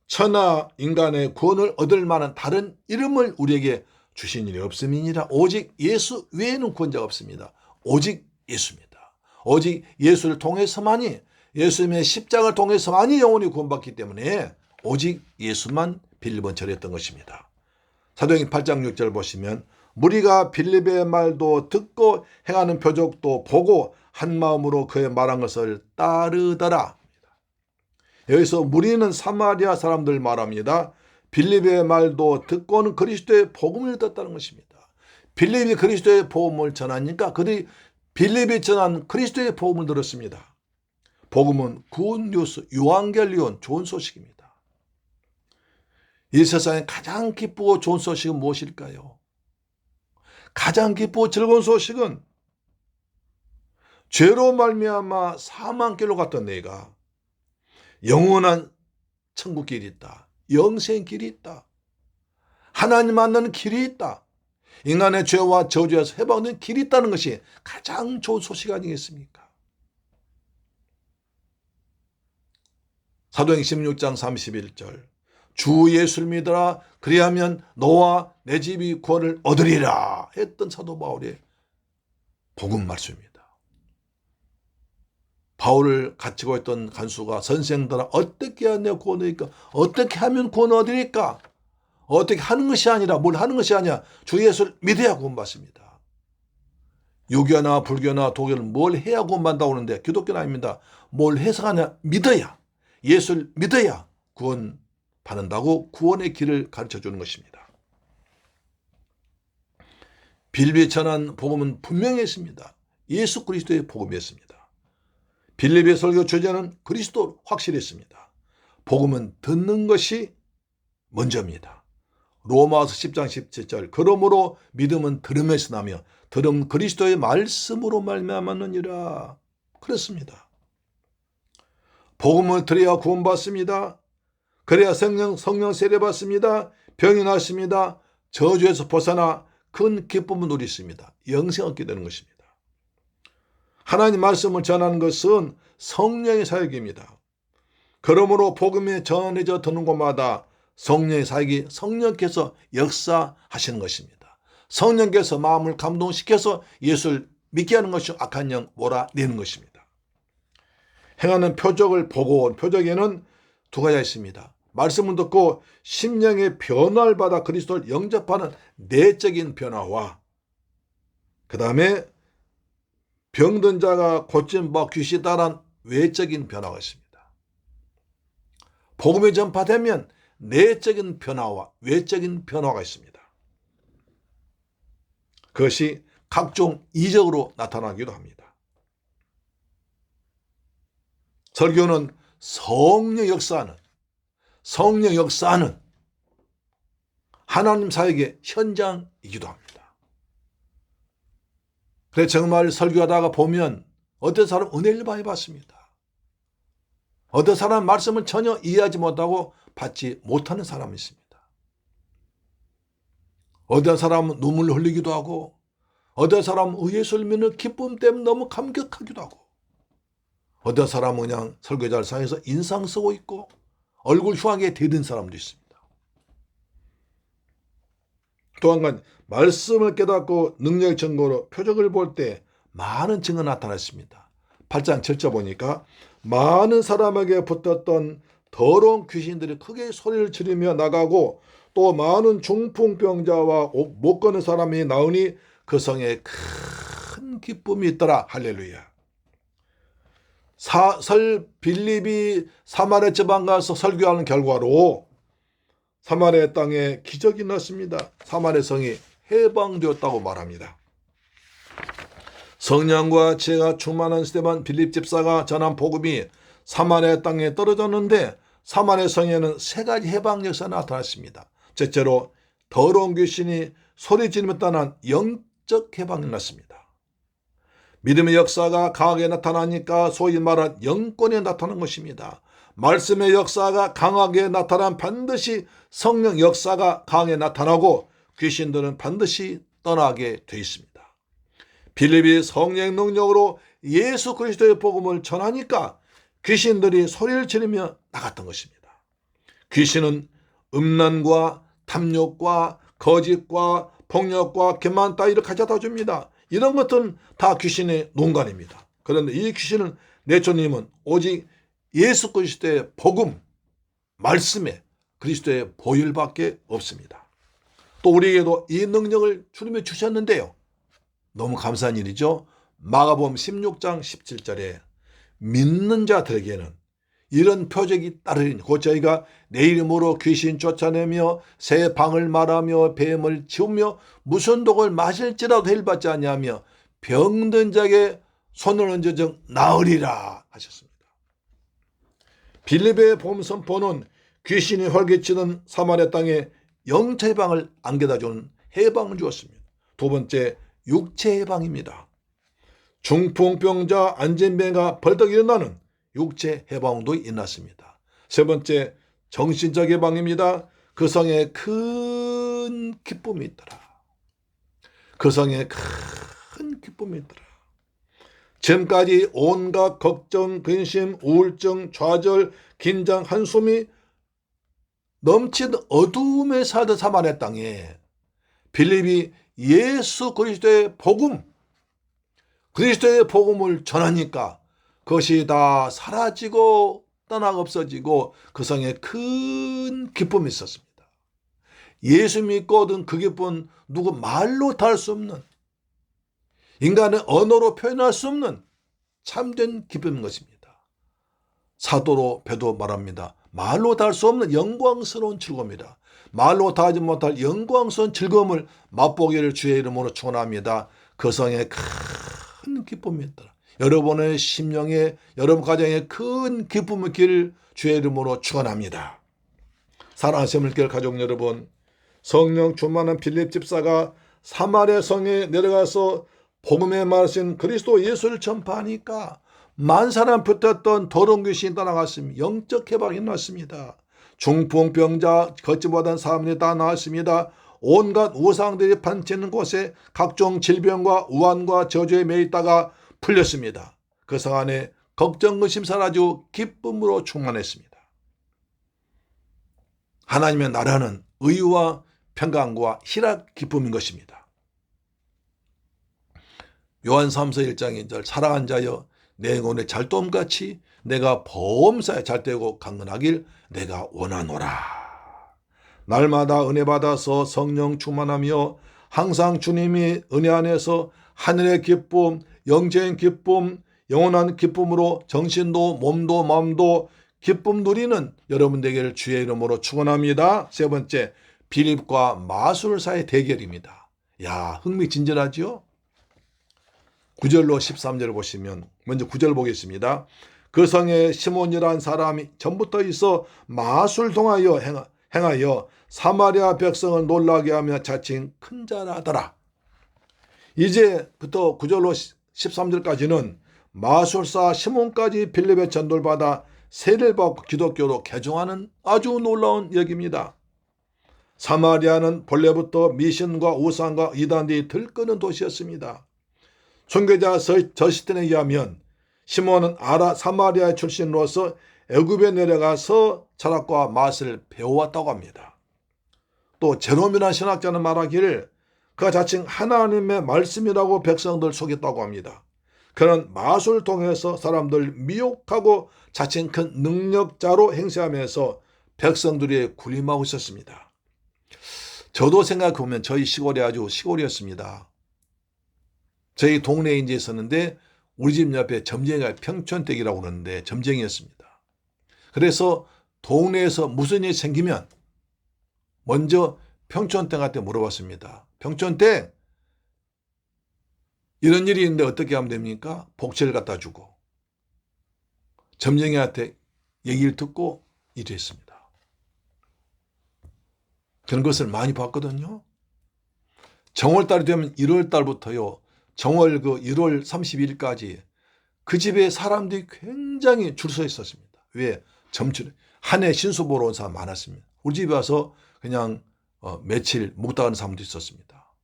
천하 인간의 구원을 얻을 만한 다른 이름을 우리에게 주신 일이 없음이니라. 오직 예수 외에는 구원자가 없습니다. 오직 예수입니다. 오직 예수를 통해서만이, 예수님의 십자가를 통해서만이 영혼이 구원받기 때문에 오직 예수만 빌립은 전했던 것입니다. 사도행전 8장 6절 보시면 무리가 빌립의 말도 듣고 행하는 표적도 보고 한 마음으로 그의 말한 것을 따르더라. 여기서 무리는 사마리아 사람들 말합니다. 빌립의 말도 듣고는 그리스도의 복음을 듣었다는 것입니다. 빌립이 그리스도의 복음을 전하니까 그들이 빌립이 전한 그리스도의 복음을 들었습니다. 복음은 굿뉴스, 유앙겔리온, 좋은 소식입니다. 이 세상에 가장 기쁘고 좋은 소식은 무엇일까요? 가장 기쁘고 즐거운 소식은 죄로 말미암아 사망길로 갔던 내가 영원한 천국 길이 있다. 영생 길이 있다. 하나님 만나는 길이 있다. 인간의 죄와 저주에서 해방되는 길이 있다는 것이 가장 좋은 소식 아니겠습니까? 사도행전 16장 31절 주 예수를 믿으라 그리하면 너와 내 집이 구원을 얻으리라 했던 사도 바울의 복음 말씀입니다. 바울을 갇히고 있던 간수가 선생들아 어떻게 해야 내가 구원 얻으리까? 어떻게 하면 구원 얻으리까? 어떻게 하는 것이 아니라 뭘 하는 것이 아니야. 주 예수를 믿어야 구원받습니다. 유교나 불교나 독일은 뭘 해야 구원받는다고 하는데 기독교는 아닙니다. 뭘 해서가 아니라 믿어야, 예수를 믿어야 구원받는다고 구원의 길을 가르쳐주는 것입니다. 빌립이 전한 복음은 분명히 했습니다. 예수 그리스도의 복음이었습니다. 빌립의 설교 주제는 그리스도 확실했습니다. 복음은 듣는 것이 먼저입니다. 로마서 10장 17절 그러므로 믿음은 들음에서 나며 들음 그리스도의 말씀으로 말미암았느니라. 그렇습니다. 복음을 들어야 구원받습니다. 그래야 성령 세례받습니다. 병이 낫습니다. 저주에서 벗어나 큰 기쁨을 누리십니다. 영생 얻게 되는 것입니다. 하나님 말씀을 전하는 것은 성령의 사역입니다. 그러므로 복음이 전해져 드는 곳마다 성령의 사역이 성령께서 역사하시는 것입니다. 성령께서 마음을 감동시켜서 예수를 믿게 하는 것이 악한 영 몰아내는 것입니다. 행하는 표적을 보고 표적에는 두 가지가 있습니다. 말씀을 듣고 심령의 변화를 받아 그리스도를 영접하는 내적인 변화와 그 다음에 병든 자가 고침받아 귀신이 따른 외적인 변화가 있습니다. 복음이 전파되면 내적인 변화와 외적인 변화가 있습니다. 그것이 각종 이적으로 나타나기도 합니다. 설교는 성령 역사하는 하나님 사역의 현장이기도 합니다. 그래서 정말 설교하다가 보면 어떤 사람은 은혜를 많이 받습니다. 어떤 사람은 말씀을 전혀 이해하지 못하고 받지 못하는 사람이 있습니다. 어떤 사람은 눈물을 흘리기도 하고 어떤 사람은 예수를 믿는 기쁨 때문에 너무 감격하기도 하고 어떤 사람은 그냥 설교자를 상해서 인상 쓰고 있고 얼굴 흉하게 대든 사람도 있습니다. 또 한 가지 말씀을 깨닫고 능력의 증거로 표적을 볼 때 많은 증거가 나타났습니다. 8장 7절 보니까 많은 사람에게 붙었던 더러운 귀신들이 크게 소리를 지르며 나가고 또 많은 중풍병자와 못 걷는 사람이 나오니 그 성에 큰 기쁨이 있더라. 할렐루야. 빌립이 사마리아 지방 가서 설교하는 결과로 사마리아 땅에 기적이 났습니다. 사마리아 성이 해방되었다고 말합니다. 성령과 지혜가 충만한 스데반 빌립 집사가 전한 복음이 사마리아 땅에 떨어졌는데 사마리아 성에는 세 가지 해방 역사가 나타났습니다. 첫째로 더러운 귀신이 소리 지르며 떠난 영적 해방이 났습니다. 믿음의 역사가 강하게 나타나니까 소위 말한 영권이 나타난 것입니다. 말씀의 역사가 강하게 나타나면 반드시 성령 역사가 강하게 나타나고 귀신들은 반드시 떠나게 되어 있습니다. 빌립이 성령 능력으로 예수 그리스도의 복음을 전하니까 귀신들이 소리를 지르며 나갔던 것입니다. 귀신은 음란과 탐욕과 거짓과 폭력과 기만 따위를 가져다 줍니다. 이런 것들은 다 귀신의 농간입니다. 그런데 이 귀신은 내쫓님은 오직 예수 그리스도의 복음, 말씀에 그리스도의 보혈밖에 없습니다. 또 우리에게도 이 능력을 주님이 주셨는데요. 너무 감사한 일이죠. 마가복음 16장 17절에 믿는 자들에게는 이런 표적이 따르니 곧 저희가 내 이름으로 귀신 쫓아내며 새 방을 말하며 뱀을 치우며 무슨 독을 마실지라도 해일받지 아니하며 병든 자에게 손을 얹어 나으리라 하셨습니다. 빌립의 복음 선포는 귀신이 활개치는 사마리아 땅에 영체 해방을 안겨다주는 해방을 주었습니다. 두 번째, 육체 해방입니다. 중풍병자 안진병가 벌떡 일어나는 육체 해방도 일어났습니다. 세 번째, 정신적 해방입니다. 그 성에 큰 기쁨이 있더라. 그 성에 큰 기쁨이 있더라. 지금까지 온갖 걱정, 근심, 우울증, 좌절, 긴장, 한숨이 넘치는 어두움에 살던 사마리아 땅에 빌립이 예수 그리스도의 복음, 그리스도의 복음을 전하니까 그것이 다 사라지고 떠나가 없어지고 그 성에 큰 기쁨이 있었습니다. 예수 믿고 얻은 그 기쁨은 누구 말로 다 할 수 없는, 인간의 언어로 표현할 수 없는 참된 기쁨인 것입니다. 사도로 베드로 말합니다. 말로 다 할 수 없는 영광스러운 즐거움이다. 말로 다 하지 못할 영광스러운 즐거움을 맛보기를 주의 이름으로 축원합니다. 그 성에 큰 기쁨이 있더라. 여러분의 심령에, 여러분 가정에 큰 기쁨의 길을 주의 이름으로 축원합니다. 사랑하는 새물교회 가족 여러분, 성령 충만한 빌립 집사가 사마리아 성에 내려가서 복음에 말하신 그리스도 예수를 전파하니까 만 사람 붙었던 더러운 귀신이 떠나갔습니다. 영적 해방이 났습니다. 중풍병자, 걷지 못한 사람들이 다 나았습니다. 온갖 우상들이 판치는 곳에 각종 질병과 우환과 저주에 매여 있다가 풀렸습니다. 그 성 안에 걱정, 근심 사라지고 기쁨으로 충만했습니다. 하나님의 나라는 의와 평강과 희락, 기쁨인 것입니다. 요한 3서 1장 1절 사랑한 자여 내 영혼의 잘돔같이 내가 범사에 잘되고 강건하길 내가 원하노라. 날마다 은혜 받아서 성령 충만하며 항상 주님이 은혜 안에서 하늘의 기쁨, 영적인 기쁨, 영원한 기쁨으로 정신도 몸도 마음도 기쁨 누리는 여러분 되기를 주의 이름으로 축원합니다. 세 번째, 빌립과 마술사의 대결입니다. 야, 흥미진진하죠? 9절로 13절을 보시면 먼저 9절 보겠습니다. 그 성에 시몬이라는 사람이 전부터 있어 마술 통하여 행하여 사마리아 백성을 놀라게 하며 자칭 큰 자라더라. 이제부터 9절로 13절까지는 마술사 시몬까지 빌립의 전도를 받아 세례를 받고 기독교로 개종하는 아주 놀라운 얘기입니다. 사마리아는 본래부터 미신과 우상과 이단들이 들끓는 도시였습니다. 선교자 저시틴에 의하면 시몬은 사마리아 출신으로서 애굽에 내려가서 철학과 맛을 배워왔다고 합니다. 또 제롬이라는 신학자는 말하기를 그가 자칭 하나님의 말씀이라고 백성들 속였다고 합니다. 그는 마술을 통해서 사람들 미혹하고 자칭 큰 능력자로 행세하면서 백성들이 군림하고 있었습니다. 저도 생각해보면 저희 시골이 아주 시골이었습니다. 저희 동네에 이제 있었는데 우리 집 옆에 점쟁이가 평촌댁이라고 그러는데 점쟁이였습니다. 그래서 동네에서 무슨 일이 생기면 먼저 평촌댁한테 물어봤습니다. 평촌댁 이런 일이 있는데 어떻게 하면 됩니까? 복채를 갖다 주고 점쟁이한테 얘기를 듣고 일했습니다. 그런 것을 많이 봤거든요. 정월달이 되면 1월달부터요. 정월 1월 31일까지 그 집에 사람들이 굉장히 줄 서 있었습니다. 왜? 점줄 한 해 신수 보러 온 사람 많았습니다. 우리 집에 와서 그냥 며칠 묵다 가는 사람도 있었습니다.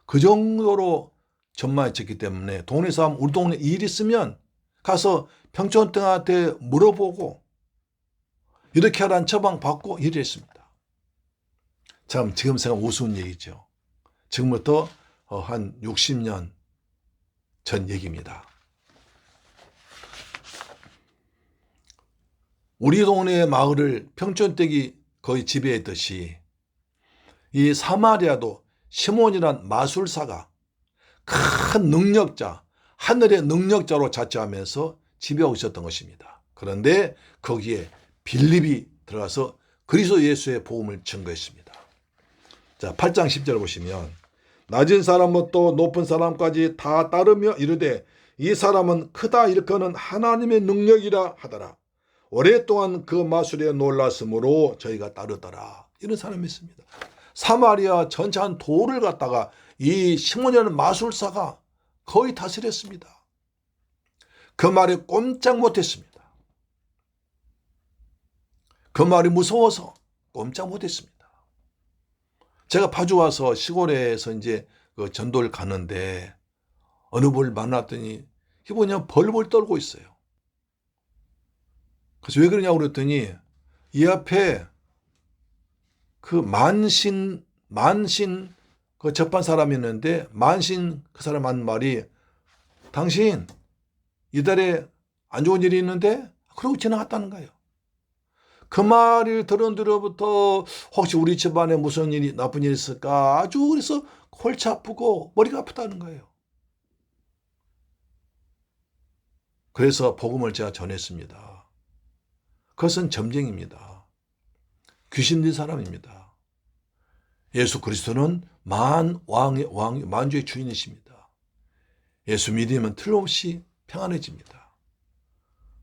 그 정도로 전망이 쳤기 때문에 동네 사람 우리 동네 일 있으면 가서 평촌댁한테 물어보고 이렇게 하라는 처방 받고 일했습니다. 참 지금 생각하면 우스운 얘기죠. 지금부터 한 60년 전 얘기입니다. 우리 동네의 마을을 평촌댁이 거의 지배했듯이 이 사마리아도 시몬이란 마술사가 큰 능력자, 하늘의 능력자로 자처하면서 지배하고 있었던 것입니다. 그런데 거기에 빌립이 들어가서 그리스도 예수의 복음을 증거했습니다. 자, 8장 10절 보시면 낮은 사람부터 높은 사람까지 다 따르며 이르되 이 사람은 크다 일컫는 하나님의 능력이라 하더라. 오랫동안 그 마술에 놀랐으므로 저희가 따르더라. 이런 사람이 있습니다. 사마리아 전체 한 도를 갖다가 이 시몬이라는 마술사가 거의 다스렸습니다. 그 말에 꼼짝 못했습니다. 그 말이 무서워서 꼼짝 못했습니다. 제가 파주 와서 시골에서 이제 그 전도를 가는데 어느 분을 만났더니 이게 뭐냐 벌벌 떨고 있어요. 그래서 왜 그러냐고 그랬더니 이 앞에 그 만신 그 접한 사람이 있는데 만신 그 사람 한 말이 당신 이달에 안 좋은 일이 있는데 그러고 지나갔다는 거예요. 그 말을 들은 뒤로부터 혹시 우리 집안에 무슨 일이 나쁜 일이 있을까 아주 그래서 골치 아프고 머리가 아프다는 거예요. 그래서 복음을 제가 전했습니다. 그것은 점쟁입니다. 귀신 든 사람입니다. 예수 그리스도는 만주의 주인이십니다. 예수 믿으면 틀림없이 평안해집니다.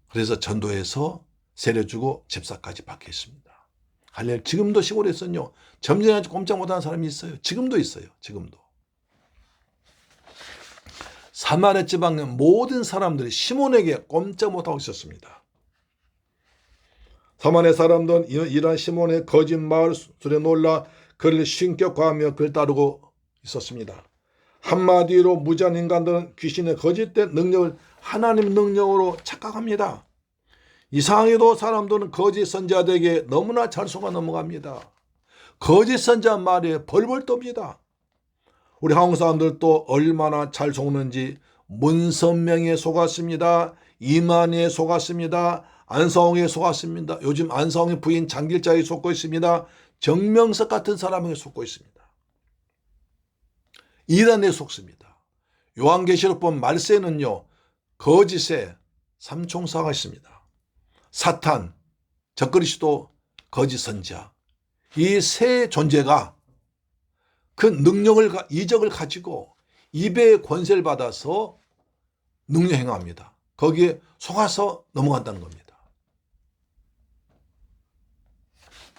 그래서 전도해서 세례주고 집사까지 받겠습니다. 할렐루야. 지금도 시골에서는요 점쟁이한테 꼼짝 못하는 사람이 있어요. 지금도 있어요. 지금도. 사마리아 지방의 모든 사람들이 시몬에게 꼼짝 못하고 있었습니다. 사마리아 사람들은 이러한 시몬의 거짓 마술에 놀라 그를 신격화하며 그를 따르고 있었습니다. 한마디로 무지한 인간들은 귀신의 거짓된 능력을 하나님의 능력으로 착각합니다. 이상하게도 사람들은 거짓 선지자들에게 너무나 잘 속아 넘어갑니다. 거짓 선지자 말에 벌벌 떱니다. 우리 한국 사람들도 얼마나 잘 속는지 문선명에 속았습니다. 이만희에 속았습니다. 안성홍에 속았습니다. 요즘 안성홍의 부인 장길자에 속고 있습니다. 정명석 같은 사람에게 속고 있습니다. 이단에 속습니다. 요한계시록본 말세는요 거짓의 삼총사가 있습니다. 사탄, 적그리스도, 거짓 선지자 이 세 존재가 그 능력을 이적을 가지고 입의 권세를 받아서 능력 행합니다. 거기에 속아서 넘어간다는 겁니다.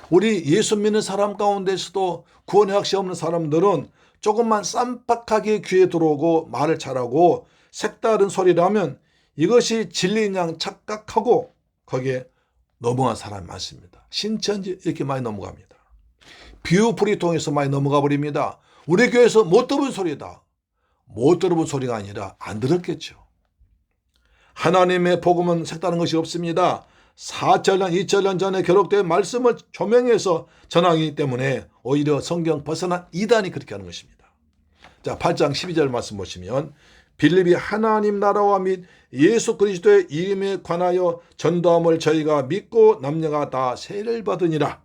우리 예수 믿는 사람 가운데서도 구원의 확신 없는 사람들은 조금만 쌈박하게 귀에 들어오고 말을 잘하고 색다른 소리를 하면 이것이 진리인 양 착각하고 거기에 넘어간 사람이 많습니다. 신천지 이렇게 많이 넘어갑니다. 비유풀이 통해서 많이 넘어가 버립니다. 우리 교회에서 못 들어본 소리다. 못 들어본 소리가 아니라 안 들었겠죠. 하나님의 복음은 색다른 것이 없습니다. 4천년 2천년 전에 기록된 말씀을 조명해서 전하기 때문에 오히려 성경 벗어난 이단이 그렇게 하는 것입니다. 자, 8장 12절 말씀 보시면 빌립이 하나님 나라와 및 예수 그리스도의 이름에 관하여 전도함을 저희가 믿고 남녀가 다 세례를 받으니라.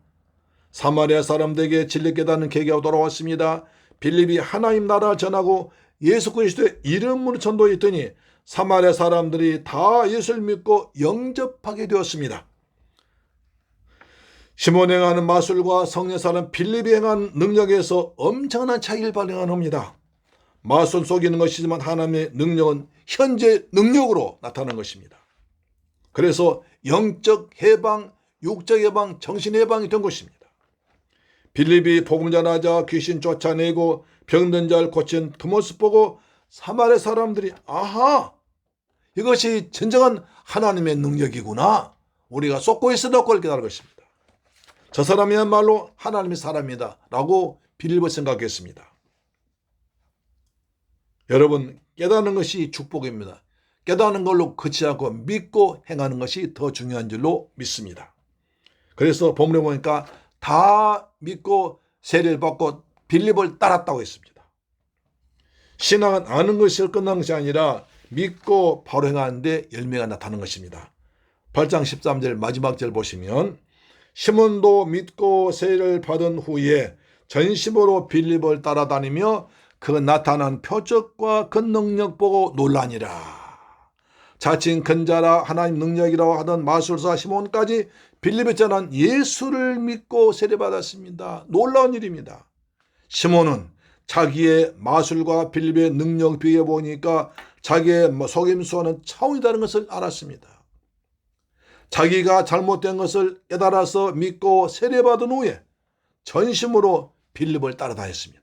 사마리아 사람들에게 진리 깨닫는 계기가 돌아왔습니다. 빌립이 하나님 나라 전하고 예수 그리스도의 이름으로 전도했더니 사마리아 사람들이 다 예수를 믿고 영접하게 되었습니다. 시몬이 행하는 마술과 성례사는 빌립이 행한 능력에서 엄청난 차이를 발휘합니다. 마술 속이는 것이지만 하나님의 능력은 현재 능력으로 나타나는 것입니다. 그래서 영적 해방, 육적 해방, 정신 해방이 된 것입니다. 빌립이 복음 전하자 귀신 쫓아내고 병든 자를 고친 그 모습 보고 사마리아 사람들이 아하, 이것이 진정한 하나님의 능력이구나. 우리가 쏟고 있어도 그걸 깨달을 것입니다. 저 사람이야말로 하나님의 사람이다 라고 빌립을 생각했습니다. 여러분, 깨닫는 것이 축복입니다. 깨닫는 걸로 그치지 않고 믿고 행하는 것이 더 중요한 줄로 믿습니다. 그래서 본문에 보니까 다 믿고 세례를 받고 빌립을 따랐다고 했습니다. 신앙은 아는 것이 끝난 것이 아니라 믿고 바로 행하는데 열매가 나타나는 것입니다. 8장 13절 마지막 절 보시면 시몬도 믿고 세례를 받은 후에 전심으로 빌립을 따라다니며 그 나타난 표적과 그 능력 보고 놀라니라. 자칭 근자라 하나님 능력이라고 하던 마술사 시몬까지 빌립에 전한 예수를 믿고 세례받았습니다. 놀라운 일입니다. 시몬은 자기의 마술과 빌립의 능력 비교해 보니까 자기의 속임수와는 차원이 다른 것을 알았습니다. 자기가 잘못된 것을 깨달아서 믿고 세례받은 후에 전심으로 빌립을 따라다녔습니다.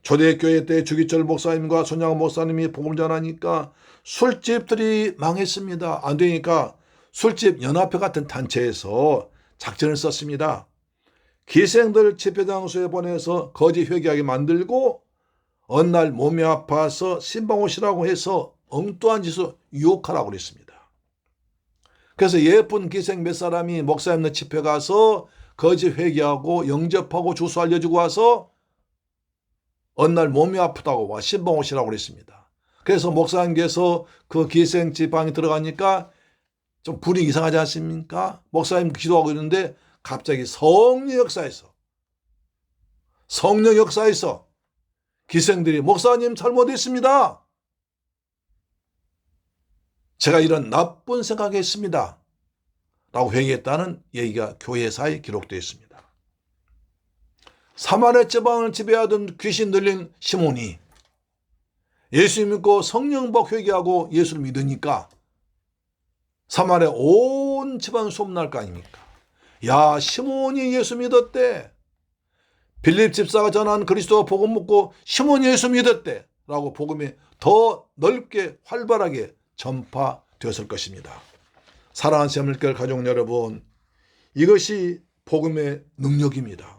초대교회 때 주기철 목사님과 손양 목사님이 복음 전하니까 술집들이 망했습니다. 안 되니까 술집 연합회 같은 단체에서 작전을 썼습니다. 기생들 집회장소에 보내서 거짓 회개하게 만들고 어느 날 몸이 아파서 신방 오시라고 해서 엉뚱한 짓을 유혹하라고 그랬습니다. 그래서 예쁜 기생 몇 사람이 목사님 집회 가서 거짓 회개하고 영접하고 주소 알려주고 와서 어느 날 몸이 아프다고 신방 오시라고 그랬습니다. 그래서 목사님께서 그 기생 집방에 들어가니까 좀 분위기 이상하지 않습니까? 목사님 기도하고 있는데 갑자기 성령 역사에서 기생들이 목사님 잘못했습니다. 제가 이런 나쁜 생각했습니다. 라고 회개했다는 얘기가 교회사에 기록되어 있습니다. 사마리아 지방을 지배하던 귀신 들린 시몬이 예수 믿고 성령복 회개하고 예수를 믿으니까 사마리아 온 지방 소문날 거 아닙니까? 야, 시몬이 예수 믿었대. 빌립 집사가 전한 그리스도 복음 묻고 시몬이 예수 믿었대. 라고 복음이 더 넓게 활발하게 전파되었을 것입니다. 사랑하는 새물결 가족 여러분, 이것이 복음의 능력입니다.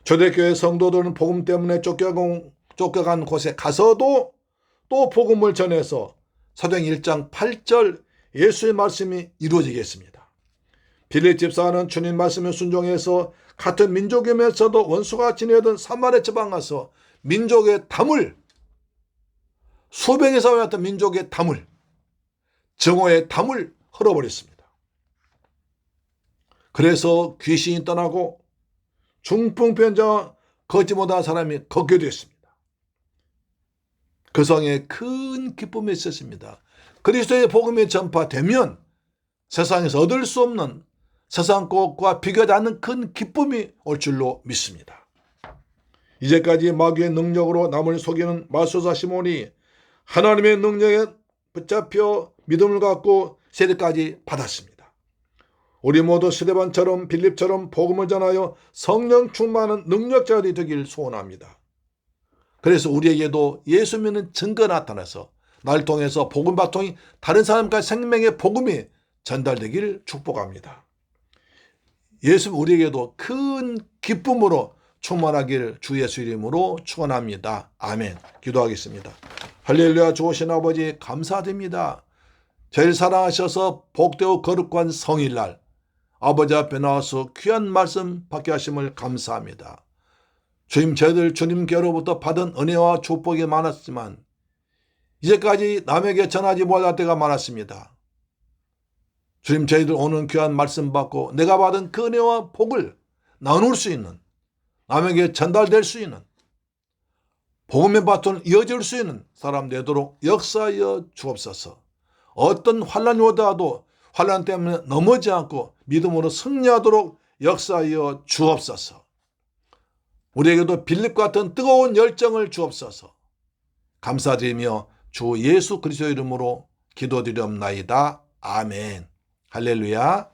초대교회 성도들은 복음 때문에 쫓겨간 곳에 가서도 또 복음을 전해서 사도행 1장 8절 예수의 말씀이 이루어지겠습니다. 빌립 집사는 주님 말씀에 순종해서 같은 민족이면서도 원수가 지내던 사마리아 지방 가서 민족의 담을, 수백에 쌓여왔던 민족의 담을, 정오의 담을 헐어버렸습니다. 그래서 귀신이 떠나고 중풍병자와 걷지 못한 사람이 걷게 되었습니다. 그 성에 큰 기쁨이 있었습니다. 그리스도의 복음이 전파되면 세상에서 얻을 수 없는 세상 것과 비교하지 않는 큰 기쁨이 올 줄로 믿습니다. 이제까지 마귀의 능력으로 남을 속이는 마술사 시몬이 하나님의 능력에 붙잡혀 믿음을 갖고 세례까지 받았습니다. 우리 모두 스데반처럼 빌립처럼 복음을 전하여 성령 충만한 능력자들이 되길 소원합니다. 그래서 우리에게도 예수 믿는 증거가 나타나서 날 통해서 복음 바통이 다른 사람까지 생명의 복음이 전달되기를 축복합니다. 예수 우리에게도 큰 기쁨으로 충만하기를 주 예수 이름으로 축원합니다. 아멘. 기도하겠습니다. 할렐루야. 좋으신 아버지 감사드립니다. 저희를 사랑하셔서 복되고 거룩한 성일날 아버지 앞에 나와서 귀한 말씀 받게 하심을 감사합니다. 주님, 저희들 주님께로부터 받은 은혜와 축복이 많았지만 이제까지 남에게 전하지 못할 때가 많았습니다. 주님, 저희들 오늘 귀한 말씀 받고 내가 받은 그 은혜와 복을 나눌 수 있는, 남에게 전달될 수 있는, 복음의 바톤 이어질 수 있는 사람 되도록 역사하여 주옵소서. 어떤 환난이 오더라도 환난 때문에 넘어지 않고 믿음으로 승리하도록 역사하여 주옵소서. 우리에게도 빌립 같은 뜨거운 열정을 주옵소서. 감사드리며 주 예수 그리스도 이름으로 기도드리옵나이다. 아멘. 할렐루야.